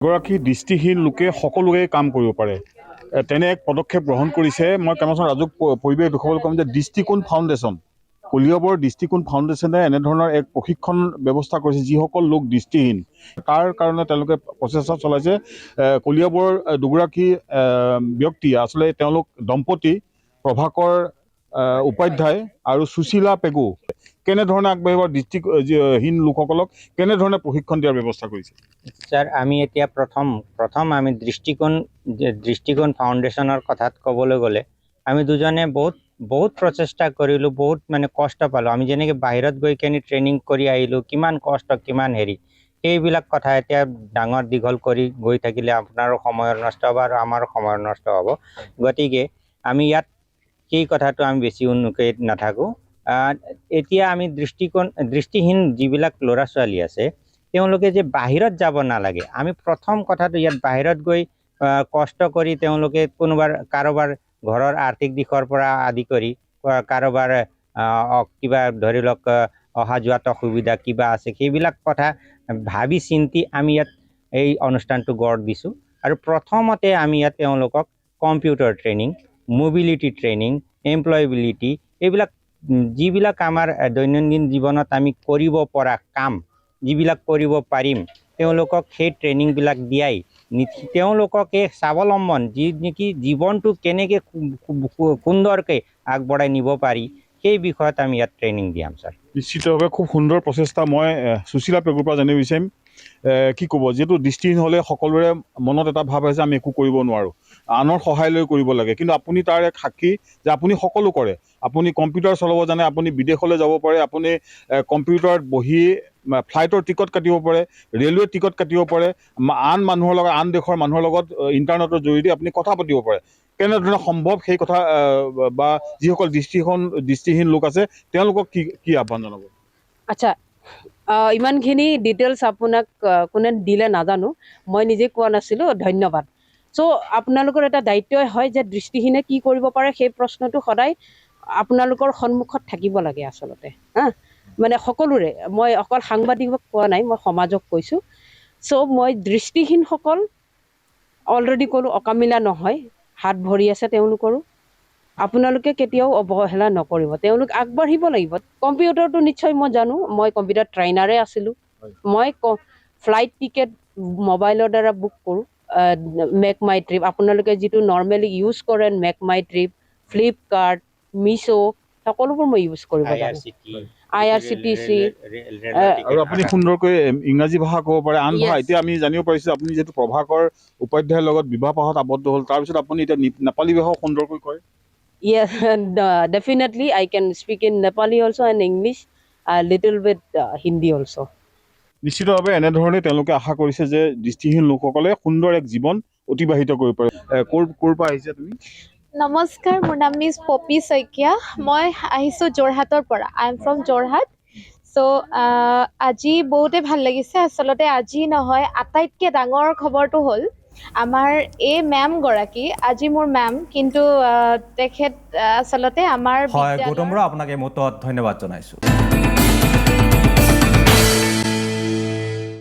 এগৰাকী দৃষ্টিহীন লোকে সকলোৰে কাম কৰিব পাৰে তেনে এক পদক্ষেপ গ্ৰহণ কৰিছে। মই কেনেবাচোন ৰাজুক পৰিৱেশ দেখুৱাবলৈ ক'ম যে দৃষ্টিকোণ ফাউণ্ডেশ্যন, কলিয়াবৰ দৃষ্টিকোণ ফাউণ্ডেশ্যনে এনেধৰণৰ এক প্ৰশিক্ষণ ব্যৱস্থা কৰিছে যিসকল লোক দৃষ্টিহীন তাৰ কাৰণে তেওঁলোকে প্ৰচেষ্টা চলাইছে। কলিয়াবৰ দুগৰাকী ব্যক্তি আচলতে তেওঁলোক দম্পতি প্ৰভাকৰ উপাধ্যায় আৰু সুশীলা পেগু কেনেধৰণে আগবাঢ়িব দৃষ্টিহীন লোকসকলক কেনেধৰণে প্ৰশিক্ষণ দিয়াৰ ব্যৱস্থা কৰিছে? স্যাৰ আমি এতিয়া প্ৰথম আমি দৃষ্টিকোণ ফাউণ্ডেশ্যনৰ কথাত ক'বলৈ গ'লে আমি দুজনে বহুত প্ৰচেষ্টা কৰিলোঁ, বহুত মানে কষ্ট পালোঁ। আমি যেনেকৈ বাহিৰত গৈ কেনে ট্ৰেইনিং কৰি আহিলোঁ, কিমান কষ্ট কিমান হেৰি, সেইবিলাক কথা এতিয়া ডাঙৰ দীঘল কৰি গৈ থাকিলে আপোনাৰো সময়ৰ নষ্ট হ'ব আৰু আমাৰো সময়ৰ নষ্ট হ'ব। গতিকে আমি ইয়াত সেই কথাটো আমি বেছি উন্নতি নাথাকোঁ। এতিয়া আমি দৃষ্টিহীন যিবিলাক ল'ৰা ছোৱালী আছে তেওঁলোকে যে বাহিৰত যাব নালাগে। আমি প্ৰথম কথাটো ইয়াত বাহিৰত গৈ কষ্ট কৰি তেওঁলোকে কাৰোবাৰ ঘৰৰ আৰ্থিক দিশৰ পৰা আদি কৰি কাৰোবাৰ কিবা ধৰি লওক অহা যোৱাত অসুবিধা কিবা আছে, সেইবিলাক কথা ভাবি চিন্তি আমি ইয়াত এই অনুষ্ঠানটো গঢ় দিছোঁ। আৰু প্ৰথমতে আমি ইয়াত তেওঁলোকক computer training, mobility training, employability, এইবিলাক যিবিলাক আমাৰ দৈনন্দিন জীৱনত আমি কৰিব পৰা কাম যিবিলাক কৰিব পাৰিম তেওঁলোকক সেই ট্ৰেইনিংবিলাক দিয়াই তেওঁলোককে স্বাৱলম্বন যি নেকি জীৱনটো কেনেকৈ সুন্দৰকৈ আগবঢ়াই নিব পাৰি সেই বিষয়ত আমি ইয়াত ট্ৰেইনিং দিয়াম। ছাৰ নিশ্চিতভাৱে খুব সুন্দৰ প্ৰচেষ্টা। মই সুশীলা পেগুৰ পৰা জানিব বিচাৰিম কি ক'ব, যিহেতু দৃষ্টিহীন হ'লে সকলোৰে মনত এটা ভাৱ আছে আমি একো কৰিব নোৱাৰোঁ, আনৰ সহায় লৈ কৰিব লাগে, কিন্তু আপুনি তাৰ এক সাক্ষী যে আপুনি সকলো কৰে। আপুনি কম্পিউটাৰ চলাব জানে, আপুনি বিদেশলৈ যাব পাৰে, আপুনি কম্পিউটাৰত বহি ফ্লাইটৰ টিকট কাটিব পাৰে, ৰেলৱে টিকট কাটিব পাৰে, আন মানুহৰ লগত আন দেশৰ মানুহৰ লগত ইণ্টাৰনেটৰ জৰিয়তে আপুনি কথা পাতিব পাৰে। কেনেধৰণে সম্ভৱ সেই কথা বা যিসকল দৃষ্টিহীন লোক আছে তেওঁলোকক কি আহ্বান জনাব? আচ্ছা, ইমানখিনি ডিটেইলছ আপোনাক কোনে দিলে নাজানো, মই নিজে কোৱা নাছিলোঁ, ধন্যবাদ। চ' আপোনালোকৰ এটা দায়িত্বই হয় যে দৃষ্টিহীনে কি কৰিব পাৰে সেই প্ৰশ্নটো সদায় আপোনালোকৰ সন্মুখত থাকিব লাগে আচলতে। মানে সকলোৰে, মই অকল সাংবাদিকক কোৱা নাই, মই সমাজক কৈছোঁ। চ' মই দৃষ্টিহীনসকল অলৰেডি ক'লোঁ অকামিলা নহয়, হাত ভৰি আছে তেওঁলোকৰো। আপোনালোকে কেতিয়াও অৱহেলা নকৰিব, তেওঁলোক আগবাঢ়িব লাগিব। কম্পিউটাৰটো নিশ্চয় মই জানো, মই কম্পিউটাৰ ট্ৰেইনাৰে আছিলোঁ। মই ফ্লাইট টিকেট মোবাইলৰ দ্বাৰা বুক কৰোঁ, মেক মাই ট্ৰিপ, আপোনালোকে যিটো নৰ্মেলি ইউজ কৰে মেক মাই ট্ৰিপ, ফ্লিপকাৰ্ট, মিছ' সকলোবোৰ মই ইউজ কৰিব জানো, IRCTC। আৰু আপুনি সুন্দৰকৈ ইংৰাজী ভাষা ক'ব পাৰে, আন ভাষা। এতিয়া আমি জানিব পাৰিছোঁ আপুনি যিহেতু প্ৰভাকৰ উপাধ্যায়ৰ লগত বিবাহ পাশত আবদ্ধ হ'ল, তাৰপিছত আপুনি এতিয়া নেপালী ভাষাও সুন্দৰকৈ কয়। Yes, and definitely I can speak in Nepali also and English, a little bit Hindi also. নিশ্চিতভাৱে এনেধৰণে তেওঁলোকে আশা কৰিছে যে দৃষ্টিহীন লোকসকলে সুন্দৰ এক জীৱন অতিবাহিত কৰিব পাৰে। ক'ৰ পৰা আহিছে তুমি? নমস্কাৰ, মোৰ নাম মিছ পপি শইকীয়া, মই আহিছোঁ যোৰহাটৰ পৰা। I am from Jorhat. So' আজি বহুতে ভাল লাগিছে। আচলতে আজি নহয়, আটাইতকৈ ডাঙৰ খবৰটো হ'ল আমাৰ এই মেমগৰাকী, আজি মোৰ মেম, কিন্তু তেখেত আচলতে আমাৰ হয় গৌতম বৰা, আপোনাক এই মুহূৰ্তত ধন্যবাদ জনাইছোঁ।